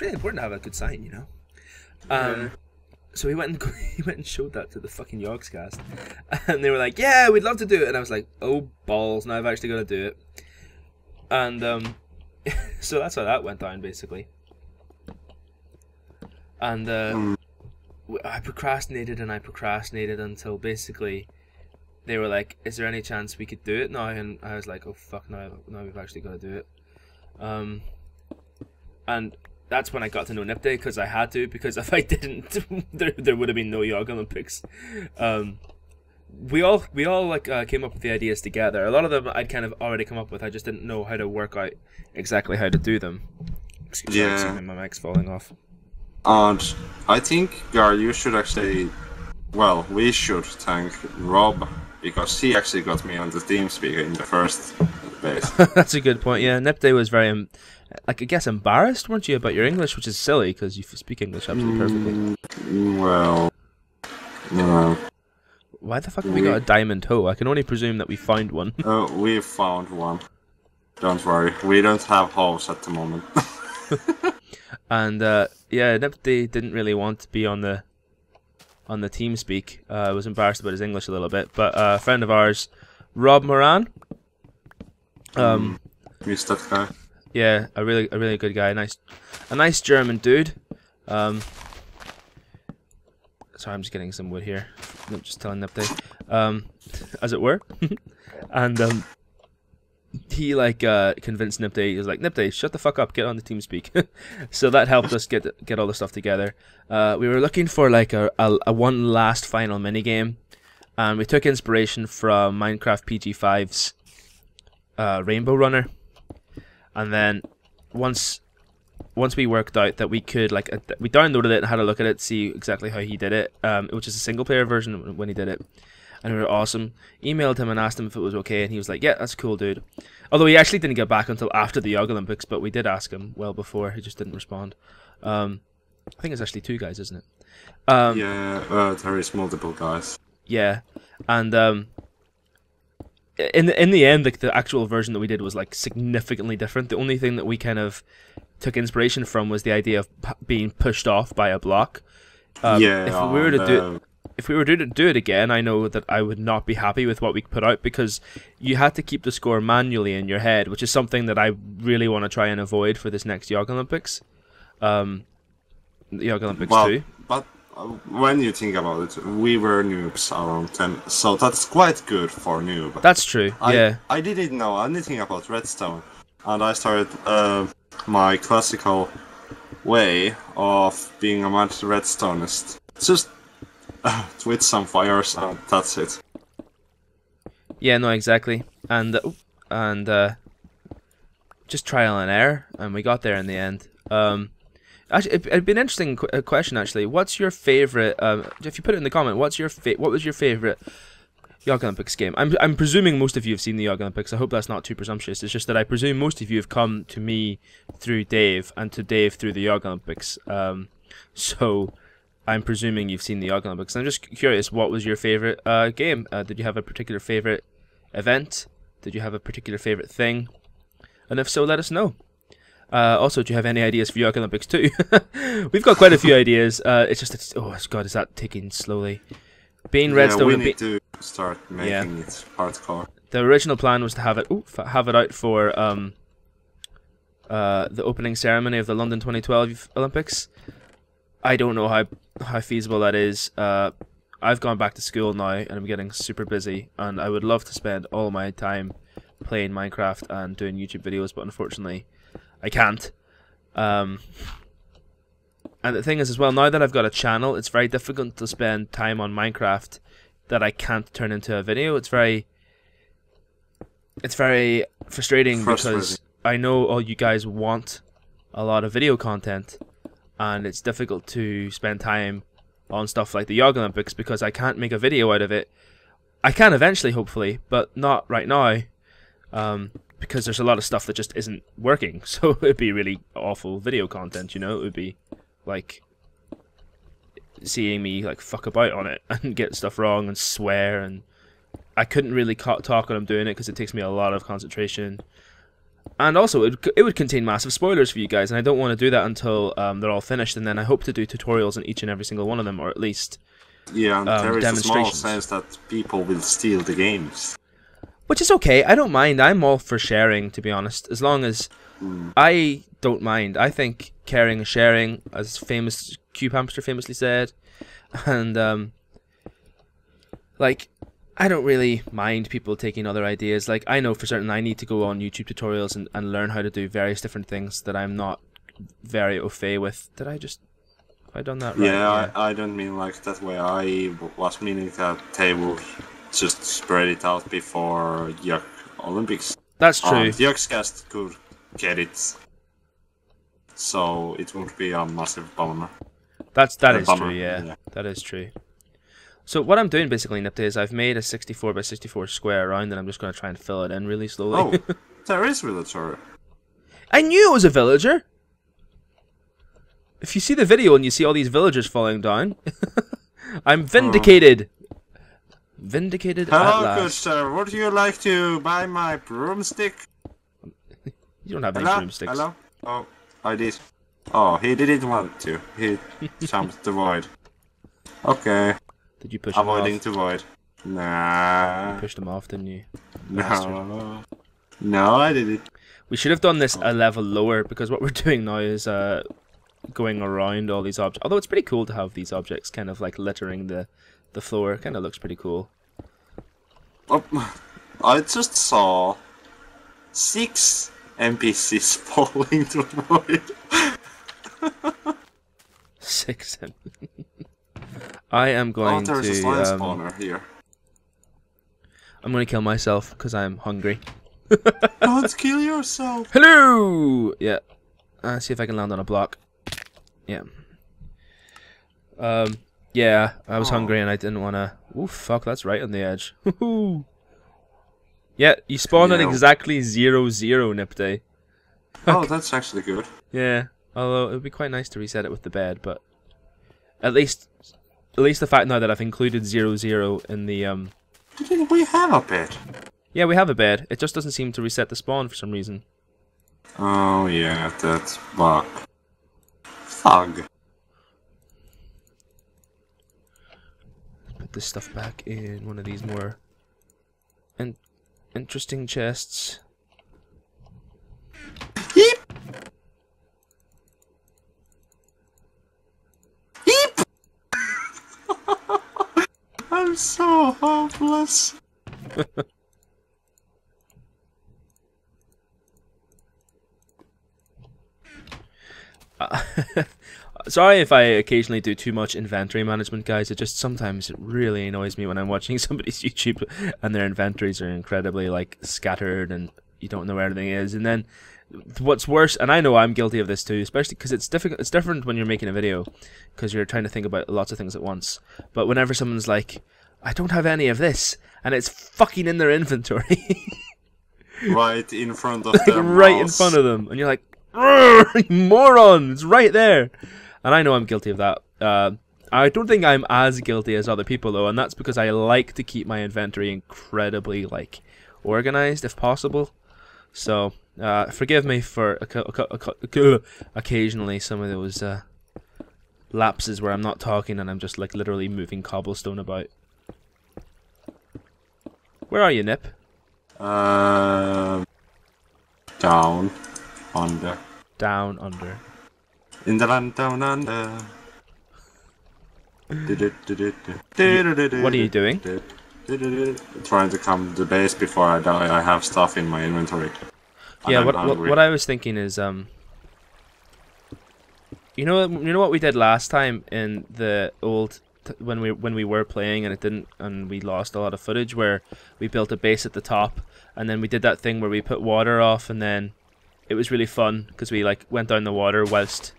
really important to have a good sign, you know. So he went and showed that to the fucking Yogscast, and they were like, "Yeah, we'd love to do it." And I was like, "Oh balls! Now I've actually got to do it." And so that's how that went down, basically. And I procrastinated until basically they were like, "Is there any chance we could do it now?" And I was like, "Oh fuck! Now we've actually got to do it." And that's when I got to know Nipde, because I had to, because if I didn't, there would have been no Yog Olympics. We all like came up with the ideas together. A lot of them I'd kind of already come up with. I just didn't know how to work out exactly how to do them. Excuse me, my mic's falling off. And I think, Gar, you should actually, well, we should thank Rob, because he actually got me on the TeamSpeak in the first place. That's a good point. Yeah, Nipde was very, I guess, embarrassed, weren't you, about your English, which is silly because you speak English absolutely perfectly. Well, no. Why the fuck have we got a diamond hoe? I can only presume that we found one. Oh, we found one. Don't worry, we don't have hoes at the moment. And yeah, Nipde didn't really want to be on the TeamSpeak. Was embarrassed about his English a little bit, but a friend of ours, Rob Moran. Who's that guy? Yeah, a really good guy. A nice German dude. Sorry, I'm just getting some wood here. I'm just telling Nipde, as it were. And he convinced Nipde. He was like, "Nipde, shut the fuck up, get on the TeamSpeak." So that helped us get all the stuff together. We were looking for like a one last final mini game, and we took inspiration from Minecraft PG5's Rainbow Runner. And then once we worked out that we could, we downloaded it and had a look at it, see exactly how he did it, which is a single player version when he did it, and we were awesome. Emailed him and asked him if it was okay, and he was like, "Yeah, that's cool, dude." Although he actually didn't get back until after the Yog Olympics, but we did ask him well before. He just didn't respond. I think it's actually 2 guys, isn't it? Yeah, there is multiple guys. Yeah, and in the end, the actual version that we did was like significantly different. The only thing that we kind of took inspiration from was the idea of being pushed off by a block. If we were to do it again, I know that I would not be happy with what we put out, because you had to keep the score manually in your head, which is something that I really want to try and avoid for this next Yog Olympics. Yog Olympics 2. But when you think about it, we were noobs around 10, so that's quite good for noob. That's true, yeah. I didn't know anything about redstone, and I started my classical way of being a mad redstonist. Just with some fires, and that's it. Yeah, no, exactly. And just trial and error, and we got there in the end. Actually, it'd be an interesting question. Actually, what's your favorite? If you put it in the comment, what was your favorite Yog Olympics game? I'm presuming most of you have seen the Yog Olympics. I hope that's not too presumptuous. It's just that I presume most of you have come to me through Dave, and to Dave through the Yog Olympics. So I'm presuming you've seen the Yog Olympics. I'm just curious, what was your favorite game? Did you have a particular favorite event? Did you have a particular favorite thing? And if so, let us know. Also, do you have any ideas for Yog Olympics 2? We've got quite a few ideas. It's just, oh god, is that taking slowly? Being redstone. We need to start making it hardcore. The original plan was to have it out for the opening ceremony of the London 2012 Olympics. I don't know how feasible that is. I've gone back to school now, and I'm getting super busy, and I would love to spend all my time playing Minecraft and doing YouTube videos, but unfortunately I can't. And the thing is as well, now that I've got a channel, it's very difficult to spend time on Minecraft that I can't turn into a video. It's very frustrating because I know all you guys want a lot of video content, and it's difficult to spend time on stuff like the Yog Olympics because I can't make a video out of it. I can eventually, hopefully, but not right now. Because there's a lot of stuff that just isn't working, so it'd be really awful video content, you know. It would be like seeing me like fuck about on it and get stuff wrong and swear, and I couldn't really talk when I'm doing it because it takes me a lot of concentration. And also, it would contain massive spoilers for you guys, and I don't want to do that until they're all finished, and then I hope to do tutorials on each and every single one of them, or at least Yeah, and there is a small demonstrations. sense that people will steal the games. Which is okay, I don't mind, I'm all for sharing, to be honest, as long as I don't mind. I think caring and sharing, as famous Cube Hamster famously said, and like, I don't really mind people taking other ideas. Like, I know for certain I need to go on YouTube tutorials and learn how to do various different things that I'm not very au fait with. Have I done that right? Yeah, I don't mean like that way. I was meaning that they will just spread it out before Yuck Olympics. That's true. Yuckscast could get it, so it won't be a massive bummer. That is true, yeah. That is true. So what I'm doing basically, Nipde, is I've made a 64 by 64 square around, and I'm just going to try and fill it in really slowly. Oh, there is villager. I knew it was a villager! If you see the video and you see all these villagers falling down, I'm vindicated! Vindicated at Hello, last. good sir. Would you like to buy my broomstick? You don't have any broomsticks. Hello? Oh, I did. Oh, he didn't want to. He jumped the void. Okay. Did you push him Avoiding off? the void. Nah. You pushed him off, didn't you? No. No, I didn't. We should have done this a level lower, because what we're doing now is going around all these objects. Although it's pretty cool to have these objects kind of like littering the floor. Kind of looks pretty cool. Oh, I just saw 6 NPCs falling to the void. 6. I am going there's to. a slime spawner here. I'm going to kill myself because I'm hungry. Don't kill yourself. Hello. Yeah. See if I can land on a block. Yeah. Yeah. I was hungry and I didn't want to. Ooh, fuck! That's right on the edge. Woohoo! Yeah, you spawn at exactly 0, 0, Nipde. Oh, that's actually good. Yeah. Although it would be quite nice to reset it with the bed, but at least the fact now that I've included 0, 0 in the Didn't we have a bed? Yeah, we have a bed. It just doesn't seem to reset the spawn for some reason. Oh yeah, that's bug. Fug. Put this stuff back in one of these more interesting chests. Eep! Eep! I'm so hopeless. Sorry if I occasionally do too much inventory management, guys. Sometimes it really annoys me when I'm watching somebody's YouTube and their inventories are incredibly like scattered and you don't know where everything is. And then what's worse, and I know I'm guilty of this too, especially because it's difficult. It's different when you're making a video because you're trying to think about lots of things at once. But whenever someone's like, "I don't have any of this," and it's fucking in their inventory, right in front of them, right in front of them, and you're like, "Moron! It's right there." And I know I'm guilty of that. I don't think I'm as guilty as other people though, and that's because I like to keep my inventory incredibly like organized if possible. So forgive me for occasionally some of those lapses where I'm not talking and I'm just like literally moving cobblestone about. Where are you, Nip? Down, under. Down under. In the land down under. What are you doing? Trying to come to the base before I die. I have stuff in my inventory. Yeah, what I was thinking is you know what we did last time in the old when we were playing and we lost a lot of footage where we built a base at the top and then we did that thing where we put water off and then it was really fun because we like went down the water whilst.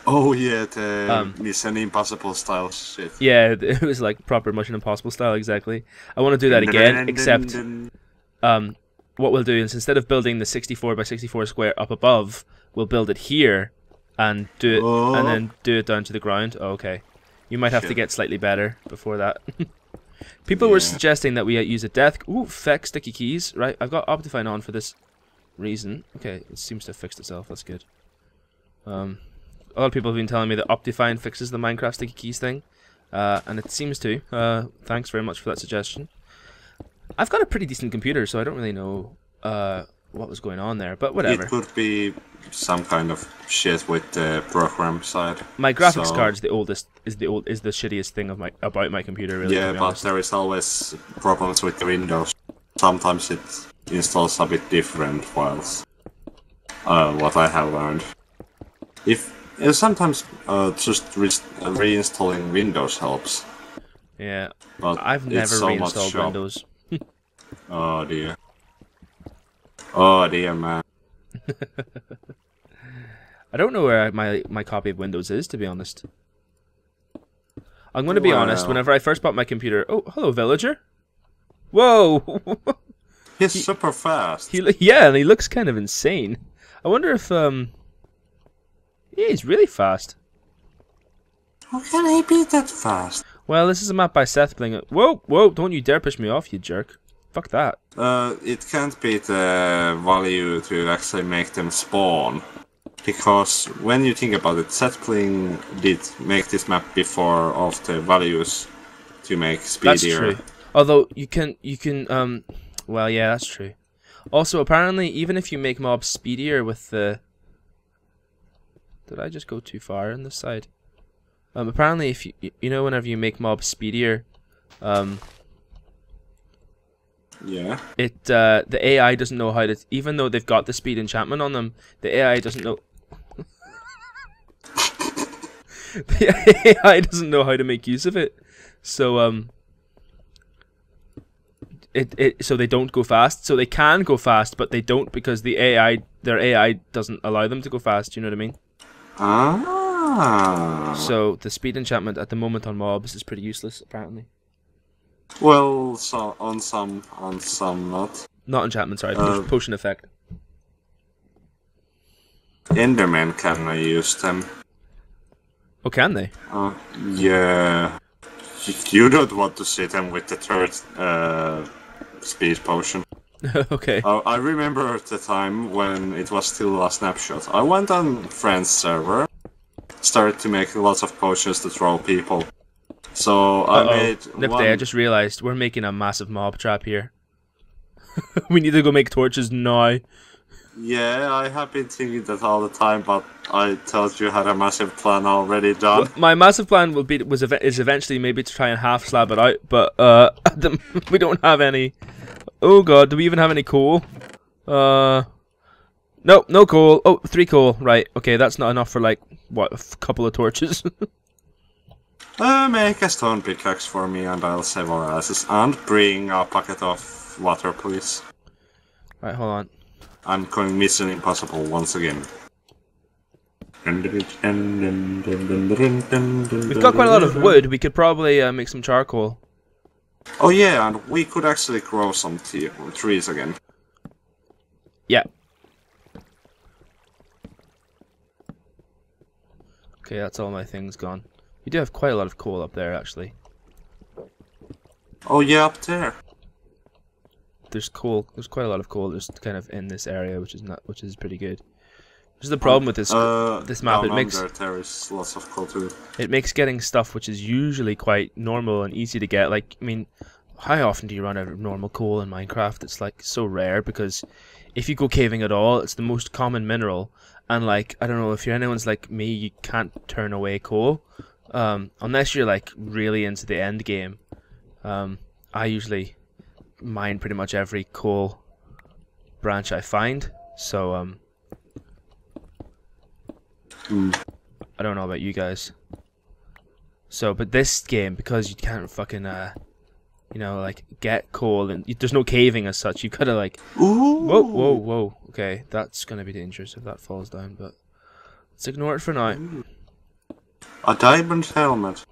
Oh yeah, the Mission Impossible style shit. Yeah, it was like proper Mission Impossible style, exactly. I want to do that again, except what we'll do is instead of building the 64 by 64 square up above, we'll build it here and do it and then do it down to the ground. Oh, okay. You might have to get slightly better before that. People were suggesting that we use a death. Ooh, feck sticky keys. Right, I've got Optifine on for this. reason. Okay, it seems to have fixed itself. That's good. A lot of people have been telling me that Optifine fixes the Minecraft sticky keys thing, and it seems to. Thanks very much for that suggestion. I've got a pretty decent computer, so I don't really know what was going on there, but whatever. It could be some kind of shit with the program side. My graphics card's the shittiest thing about my computer, really. Yeah, but there is always problems with the Windows. Sometimes it installs a bit different files. What I have learned. Sometimes just reinstalling Windows helps. Yeah, but I've never reinstalled Windows. Oh dear. Oh dear, man. I don't know where my copy of Windows is, to be honest. I'm going to be honest, whenever I first bought my computer... Oh, hello, villager. Whoa! He's super fast. Yeah, and he looks kind of insane. I wonder if... Yeah, he's really fast. How can he be that fast? Well, this is a map by Sethbling. Whoa, whoa, don't you dare push me off, you jerk. Fuck that. It can't be the value to actually make them spawn. Because when you think about it, Sethbling did make this map before of the values to make speedier. That's true. Although you can well, yeah, that's true. Also, apparently, even if you make mobs speedier with the... Did I just go too far on this side? Apparently, if you know, whenever you make mobs speedier, yeah. The AI doesn't know how to, even though they've got the speed enchantment on them, the AI doesn't know. The AI doesn't know how to make use of it, so so they don't go fast. So they can go fast, but they don't because their AI doesn't allow them to go fast. You know what I mean? Ah. So the speed enchantment at the moment on mobs is pretty useless, apparently. Well, so on some not. Not enchantment, sorry. Potion effect. Endermen can use them. Oh, can they? Yeah. You don't want to see them with the third speed potion. Okay. I remember the time when it was still a snapshot. I went on friend's server, started to make lots of potions to throw people. So I made Nipde, I just realized we're making a massive mob trap here. We need to go make torches now. Yeah, I have been thinking that all the time, but I thought you had a massive plan already done. Well, my massive plan is eventually maybe to try and half slab it out, but we don't have any. Oh god, do we even have any coal? Nope, no coal. Oh, 3 coal. Right, okay, that's not enough for like what, a couple of torches. Make a stone pickaxe for me and I'll save our asses. And bring a bucket of water, please. Right, hold on. I'm going Mission Impossible once again. We've got quite a lot of wood. We could probably make some charcoal. Oh yeah, and we could actually grow some trees again. Yeah. Okay, that's all my things gone. We do have quite a lot of coal up there, actually. Oh yeah, up there. There's coal. There's quite a lot of coal just kind of in this area, which is pretty good. This is the problem with this map. There is lots of coal too. It makes getting stuff which is usually quite normal and easy to get. Like, I mean, how often do you run out of normal coal in Minecraft? It's like so rare because if you go caving at all, it's the most common mineral. And like, I don't know if you're anyone's like me, you can't turn away coal unless you're like really into the end game. I usually mine pretty much every coal branch I find. So I don't know about you guys. So, but this game, because you can't fucking, you know, like, get coal, and there's no caving as such, you've got to, like... Ooh. Whoa, whoa, whoa. Okay, that's going to be dangerous if that falls down, but let's ignore it for now. A diamond helmet.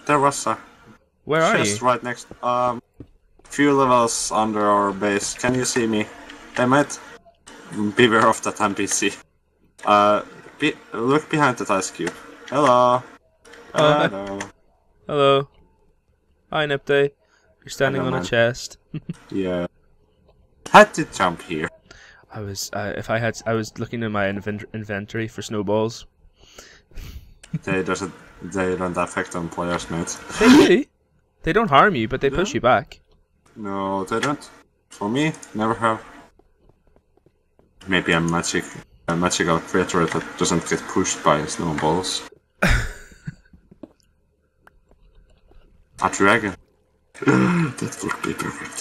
There was a Where are chest you? right next... few levels under our base. Can you see me? Hey, mate. Beware of that NPC. Look behind that ice cube. Hello. Hello. Hello. Hi, Nipde. You're standing on a chest. Yeah. Had to jump here. I was I was looking in my inventory for snowballs. They don't affect on players, mate. They do. They don't harm you, but they push you back. No, they don't. For me, never have. Maybe a magical creature that doesn't get pushed by snowballs. A dragon. That would be perfect.